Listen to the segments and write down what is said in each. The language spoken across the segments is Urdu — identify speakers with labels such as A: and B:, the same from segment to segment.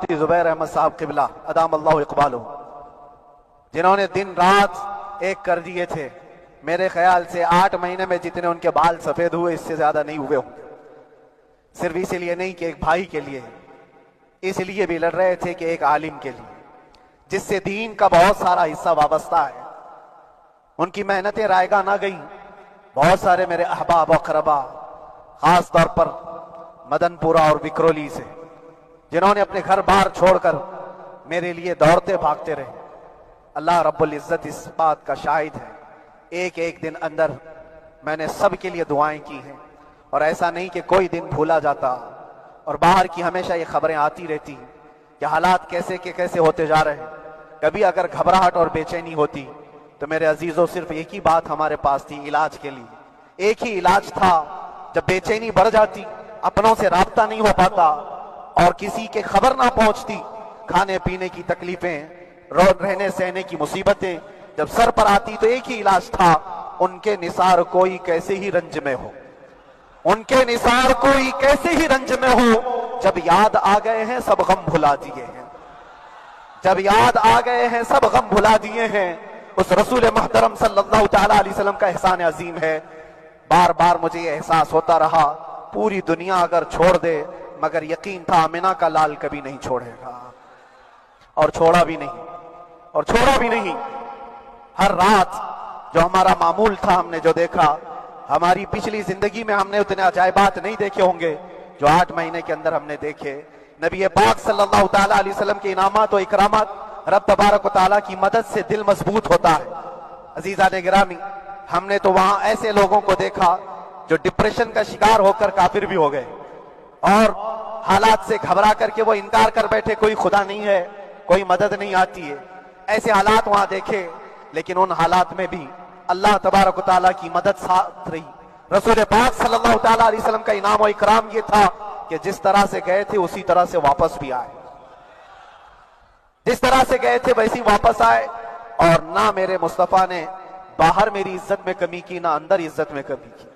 A: مفتی زبیر احمد صاحب قبلہ ادام اللہ اقبالہ، جنہوں نے دن رات ایک کر دیے تھے. میرے خیال سے 8 مہینے میں جتنے ان کے بال سفید ہوئے اس سے زیادہ نہیں ہوئے ہوں. صرف اسی لیے نہیں کہ ایک بھائی کے لیے، اس لیے بھی لڑ رہے تھے کہ ایک عالم کے لیے جس سے دین کا بہت سارا حصہ وابستہ ہے. ان کی محنتیں رائگاں نہ گئیں. بہت سارے میرے احباب و اقربا، خاص طور پر مدن پورہ اور وکرولی سے، جنہوں نے اپنے گھر بار چھوڑ کر میرے لیے دوڑتے بھاگتے رہے. اللہ رب العزت اس بات کا شاہد ہے، ایک ایک دن اندر میں نے سب کے لیے دعائیں کی ہیں، اور ایسا نہیں کہ کوئی دن بھولا جاتا. اور باہر کی ہمیشہ یہ خبریں آتی رہتی ہیں کہ حالات کیسے کے کیسے ہوتے جا رہے ہیں. کبھی اگر گھبراہٹ اور بے چینی ہوتی تو میرے عزیزوں صرف ایک ہی بات ہمارے پاس تھی علاج کے لیے. ایک ہی علاج تھا. جب بے چینی بڑھ جاتی، اپنوں سے رابطہ نہیں ہو پاتا اور کسی کے خبر نہ پہنچتی، کھانے پینے کی تکلیفیں، رہنے سہنے کی مصیبتیں جب سر پر آتی، تو ایک ہی علاج تھا، ان کے نثار کوئی کیسے ہی رنج میں ہو، ان کے نثار کوئی کیسے ہی رنج میں ہو. جب یاد آ گئے ہیں سب غم بھلا دیے ہیں، جب یاد آ گئے ہیں سب غم بھلا دیے ہیں. اس رسول محترم صلی اللہ تعالی علیہ وسلم کا احسان عظیم ہے. بار بار مجھے یہ احساس ہوتا رہا، پوری دنیا اگر چھوڑ دے مگر یقین تھا آمنہ کا لال کبھی نہیں چھوڑے گا. اور چھوڑا بھی نہیں، اور چھوڑا بھی نہیں. ہر رات جو ہمارا معمول تھا، ہم نے جو دیکھا، ہماری پچھلی زندگی میں ہم نے اتنے عجائبات نہیں دیکھے ہوں گے جو 8 مہینے کے اندر ہم نے دیکھے. نبی پاک صلی اللہ تعالی علیہ وسلم کے انعامات و اکرامات، رب تبارک و تعالیٰ کی مدد سے دل مضبوط ہوتا ہے. عزیزان گرامی، ہم نے تو وہاں ایسے لوگوں کو دیکھا جو ڈپریشن کا شکار ہو کر کافر بھی ہو گئے، اور حالات سے گھبرا کر کے وہ انکار کر بیٹھے کوئی خدا نہیں ہے، کوئی مدد نہیں آتی ہے. ایسے حالات وہاں دیکھے، لیکن ان حالات میں بھی اللہ تبارک و تعالیٰ کی مدد ساتھ رہی. رسول پاک صلی اللہ تعالیٰ علیہ وسلم کا انعام و اکرام یہ تھا کہ جس طرح سے گئے تھے اسی طرح سے واپس بھی آئے. جس طرح سے گئے تھے ویسی واپس آئے. اور نہ میرے مصطفیٰ نے باہر میری عزت میں کمی کی، نہ اندر عزت میں کمی کی،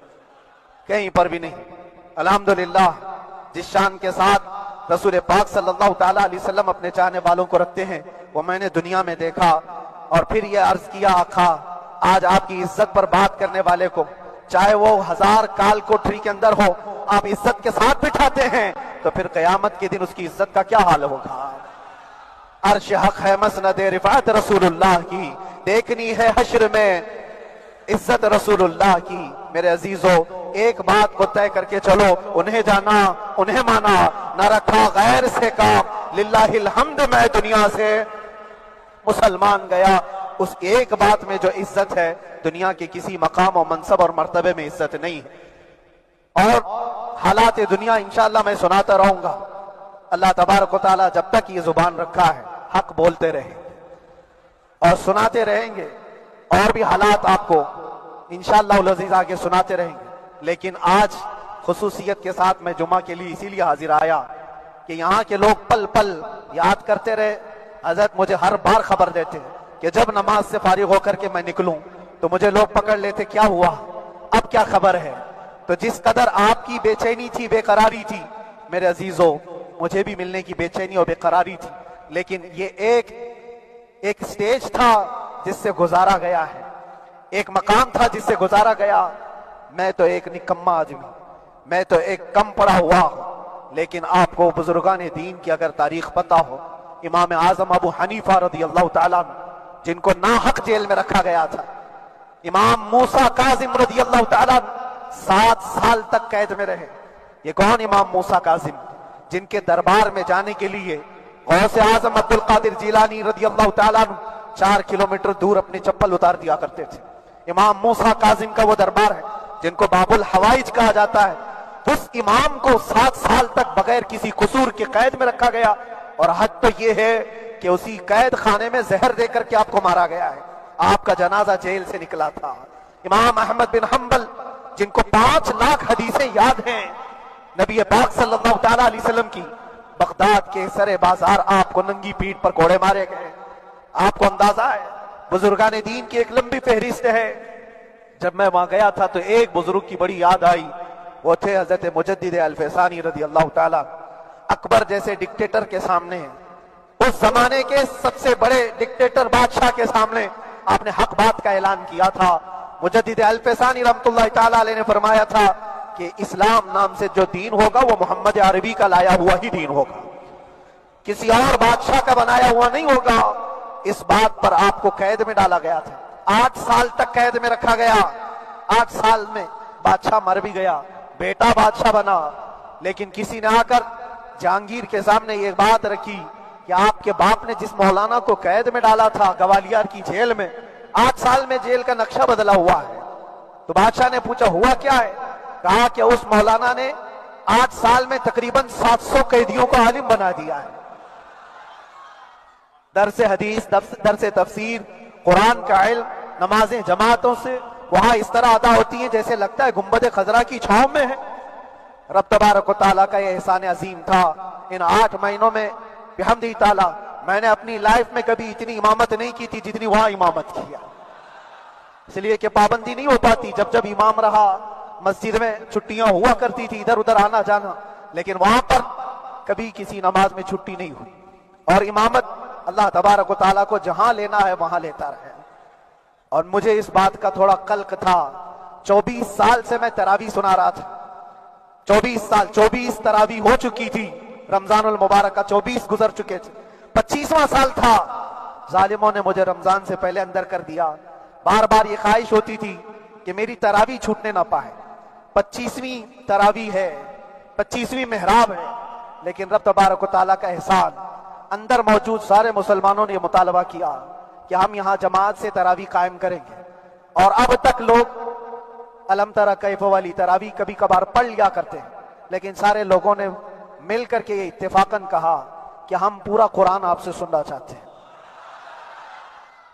A: کہیں پر بھی نہیں. الحمدللہ جس شان کے ساتھ رسول پاک صلی اللہ تعالیٰ علیہ وسلم اپنے چاہنے والوں کو رکھتے ہیں وہ میں نے دنیا میں دیکھا. اور پھر یہ عرض کیا، آقا آج آپ کی عزت پر بات کرنے والے کو چاہے وہ 1000 کال کوٹری کے اندر ہو، آپ عزت کے ساتھ بٹھاتے ہیں تو پھر قیامت کے دن اس کی عزت کا کیا حال ہوگا. عرش حق ہے مسند رفعت رسول اللہ کی، دیکھنی ہے حشر میں عزت رسول اللہ کی. میرے عزیزو ایک بات کو طے کر کے چلو، انہیں جانا انہیں مانا، نہ رکھا غیر سے کام، للہ الحمد میں دنیا سے مسلمان گیا. اس ایک بات میں جو عزت ہے، دنیا کے کسی مقام و منصب اور مرتبے میں عزت نہیں ہے. اور حالات دنیا انشاءاللہ میں سناتا رہوں گا. اللہ تبارک و تعالیٰ جب تک یہ زبان رکھا ہے حق بولتے رہیں اور سناتے رہیں گے، اور بھی حالات آپ کو انشاءاللہ العزیز آگے سناتے رہیں گے. لیکن آج خصوصیت کے ساتھ میں جمعہ کے لیے اسی لیے حاضر آیا کہ یہاں کے لوگ پل پل یاد کرتے رہے. حضرت مجھے ہر بار خبر دیتے کہ جب نماز سے فارغ ہو کر کے میں نکلوں تو مجھے لوگ پکڑ لیتے، کیا ہوا، اب کیا خبر ہے. تو جس قدر آپ کی بے چینی تھی، بے قراری تھی، میرے عزیزو مجھے بھی ملنے کی بے چینی اور بے قراری تھی. لیکن یہ ایک سٹیج تھا جس سے گزارا گیا ہے، ایک مقام تھا جس سے گزارا گیا. میں تو ایک نکما آدمی، میں تو ایک کم پڑا ہوا ہوں، لیکن آپ کو بزرگان دین کی اگر تاریخ پتہ ہو، امام اعظم ابو حنیفہ رضی اللہ تعالیٰ عنہ جن کو ناحق جیل میں رکھا گیا تھا، امام موسیٰ کاظم رضی اللہ تعالیٰ عنہ 7 سال تک قید میں رہے. یہ کون امام موسیٰ کاظم؟ جن کے دربار میں جانے کے لیے غوث اعظم عبد القادر جیلانی رضی اللہ تعالیٰ عنہ 4 کلومیٹر دور اپنی چپل اتار دیا کرتے تھے. امام موسیٰ کاظم کا وہ دربار ہے جن کو باب الحوائج کہا جاتا ہے. اس امام کو 7 سال تک بغیر کسی قصور کے قید میں رکھا گیا. اور حد تو یہ ہے کہ اسی قید خانے میں زہر دے کر کے آپ کو مارا گیا ہے. آپ کا جنازہ جیل سے نکلا تھا. امام احمد بن حنبل جن کو 5 لاکھ حدیثیں یاد ہیں نبی پاک صلی اللہ تعالیٰ علیہ وسلم کی، بغداد کے سر بازار آپ کو ننگی پیٹھ پر کوڑے مارے گئے. آپ کو اندازہ ہے بزرگان دین کی ایک لمبی فہرست ہے. جب میں وہاں گیا تھا تو ایک بزرگ کی بڑی یاد آئی، وہ تھے حضرت مجدد الفیسانی رضی اللہ تعالیٰ. اکبر جیسے ڈکٹیٹر کے سامنے، اس زمانے کے سب سے بڑے ڈکٹیٹر بادشاہ کے سامنے آپ نے حق بات کا اعلان کیا تھا۔ مجدد الفسانی رحمۃ اللہ تعالی علیہ نے فرمایا تھا کہ اسلام نام سے جو دین ہوگا وہ محمد عربی کا لایا ہوا ہی دین ہوگا، کسی اور بادشاہ کا بنایا ہوا نہیں ہوگا۔ اس بات پر آپ کو قید میں ڈالا گیا تھا، 8 سال تک قید میں رکھا گیا۔ 8 سال میں بادشاہ مر بھی گیا، بیٹا بادشاہ بنا، لیکن کسی نے آ کر جہانگیر کے سامنے یہ بات رکھی کہ آپ کے باپ نے جس مولانا کو قید میں ڈالا تھا گوالیار کی جیل میں، 8 سال میں جیل کا نقشہ بدلا ہوا ہے۔ تو بادشاہ نے پوچھا ہوا کیا ہے؟ کہا کہ اس مولانا نے 8 سال میں تقریباً 700 قیدیوں کو عالم بنا دیا ہے۔ درس حدیث، درس تفسیر، قرآن کا علم، نمازیں جماعتوں سے وہاں اس طرح ادا ہوتی ہیں جیسے لگتا ہے گنبد خضرا کی چھاؤں میں ہے۔ رب تبارک و تعالیٰ کا یہ احسان عظیم تھا۔ ان 8 مہینوں میں بحمدہ تعالیٰ میں نے اپنی لائف میں کبھی اتنی امامت نہیں کی تھی جتنی وہاں امامت کیا، اس لیے کہ پابندی نہیں ہو پاتی۔ جب جب امام رہا مسجد میں چھٹیاں ہوا کرتی تھی، ادھر ادھر آنا جانا، لیکن وہاں پر کبھی کسی نماز میں چھٹی نہیں ہوئی۔ اور امامت اللہ تبارک و تعالیٰ کو جہاں لینا ہے وہاں لیتا رہے۔ اور مجھے اس بات کا تھوڑا قلق تھا، 24 سال سے میں تراویح سنا رہا تھا، 24 سال، 24 تراویح ہو چکی تھی، رمضان المبارک کا 24 گزر چکے تھے، 25واں سال تھا، ظالموں نے مجھے رمضان سے پہلے اندر کر دیا۔ بار بار یہ خواہش ہوتی تھی کہ میری تراویح چھوٹنے نہ پائے، 25ویں تراویح ہے، 25ویں محراب ہے، لیکن رب تبارک و تعالیٰ کا احسان، اندر موجود سارے مسلمانوں نے یہ مطالبہ کیا کہ ہم یہاں جماعت سے تراویح قائم کریں گے۔ اور اب تک لوگ الم تری کیف والی تراویح کبھی کبھار پڑھ لیا کرتے ہیں، لیکن سارے لوگوں نے مل کر کے یہ اتفاقاً کہا کہ ہم پورا قرآن آپ سے سننا چاہتے ہیں۔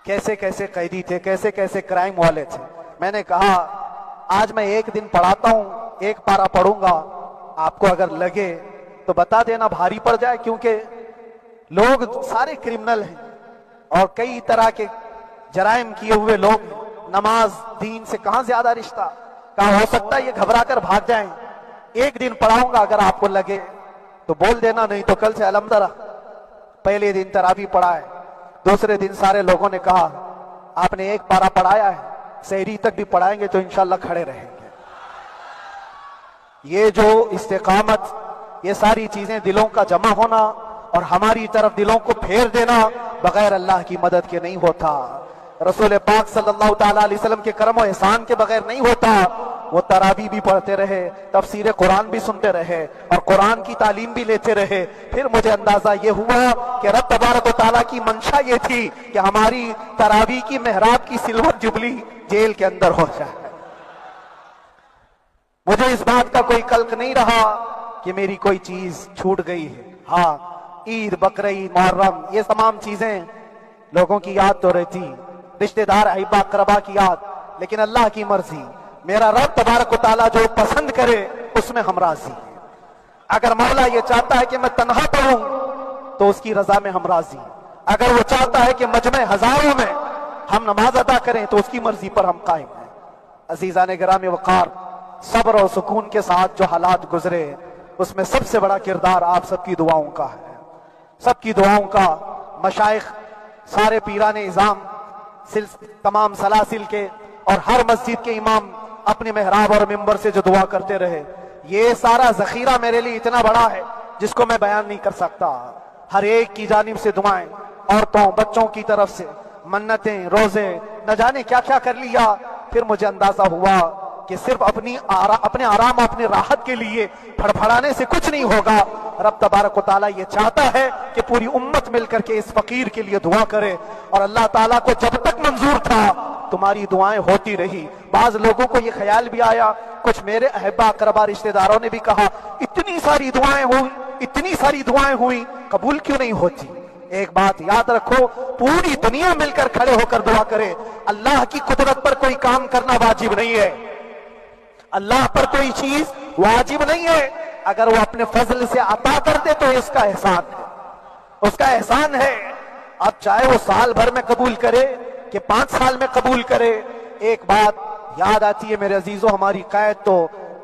A: کیسے کیسے قیدی تھے، کیسے کیسے کرائم والے تھے۔ میں نے کہا آج میں ایک دن پڑھاتا ہوں، ایک پارہ پڑھوں گا، آپ کو اگر لگے تو بتا دینا بھاری پڑ جائے، کیونکہ لوگ سارے کرمنل ہیں اور کئی طرح کے جرائم کیے ہوئے لوگ ہیں۔ نماز دین سے کہاں زیادہ رشتہ، کہاں ہو سکتا ہے یہ گھبرا کر بھاگ جائیں۔ ایک دن پڑھاؤں گا، اگر آپ کو لگے تو بول دینا، نہیں تو کل سے الحمدللہ۔ پہلے دن تراویح پڑھا ہے، دوسرے دن سارے لوگوں نے کہا آپ نے ایک پارہ پڑھایا ہے، سحری تک بھی پڑھائیں گے تو انشاءاللہ کھڑے رہیں گے۔ یہ جو استقامت، یہ ساری چیزیں دلوں کا جمع ہونا اور ہماری طرف دلوں کو پھیر دینا بغیر اللہ کی مدد کے نہیں ہوتا، رسول پاک صلی اللہ تعالیٰ علیہ وسلم کے کرم و احسان کے بغیر نہیں ہوتا۔ وہ تراویح بھی پڑھتے رہے، تفسیر قرآن بھی سنتے رہے اور قرآن کی تعلیم بھی لیتے رہے۔ پھر مجھے اندازہ یہ ہوا کہ رب تبارک و تعالیٰ کی منشا یہ تھی کہ ہماری تراویح کی محراب کی سلور جبلی جیل کے اندر ہو جائے۔ مجھے اس بات کا کوئی قلق نہیں رہا کہ میری کوئی چیز چھوٹ گئی ہے۔ ہاں، عید، بقرعید، محرم، یہ تمام چیزیں لوگوں کی یاد تو رہتی، رشتہ دار، احباب، اقربا کی یاد، لیکن اللہ کی مرضی، میرا رب تبارک و تعالیٰ جو پسند کرے اس میں ہم راضی ہیں۔ اگر مولا یہ چاہتا ہے کہ میں تنہا پڑھوں تو اس کی رضا میں ہم راضی ہیں، اگر وہ چاہتا ہے کہ مجمع ہزاروں میں ہم نماز ادا کریں تو اس کی مرضی پر ہم قائم ہیں۔ عزیزان گرامی وقار، صبر و سکون کے ساتھ جو حالات گزرے اس میں سب سے بڑا کردار آپ سب کی دعاؤں کا ہے، سب کی دعاؤں کا۔ مشائخ، سارے پیران اعظام، تمام سلاسل کے اور ہر مسجد کے امام اپنے محراب اور ممبر سے جو دعا کرتے رہے، یہ سارا ذخیرہ میرے لیے اتنا بڑا ہے جس کو میں بیان نہیں کر سکتا۔ ہر ایک کی جانب سے دعائیں، عورتوں بچوں کی طرف سے منتیں، روزے، نہ جانے کیا کیا کر لیا۔ پھر مجھے اندازہ ہوا کہ صرف اپنے آرام، اپنے راحت کے لیے پھڑپھڑانے سے کچھ نہیں ہوگا۔ رب تبارک و تعالیٰ یہ چاہتا ہے کہ پوری امت مل کر کے اس فقیر کے لیے دعا کرے، اور اللہ تعالیٰ کو جب تک منظور تھا تمہاری دعائیں ہوتی رہی۔ بعض لوگوں کو یہ خیال بھی آیا، کچھ میرے احبا اقربا رشتہ داروں نے بھی کہا اتنی ساری دعائیں ہوئی، اتنی ساری دعائیں ہوئی، قبول کیوں نہیں ہوتی؟ ایک بات یاد رکھو، پوری دنیا مل کر کھڑے ہو کر دعا کرے، اللہ کی قدرت پر کوئی کام کرنا واجب نہیں ہے، اللہ پر کوئی چیز واجب نہیں ہے، اگر وہ اپنے فضل سے عطا کر دے تو اس کا احسان ہے، اس کا احسان ہے۔ اب چاہے وہ سال بھر میں قبول کرے کہ 5 سال میں قبول کرے، ایک بات یاد آتی ہے میرے عزیزوں، ہماری قید تو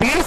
A: 20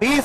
A: 20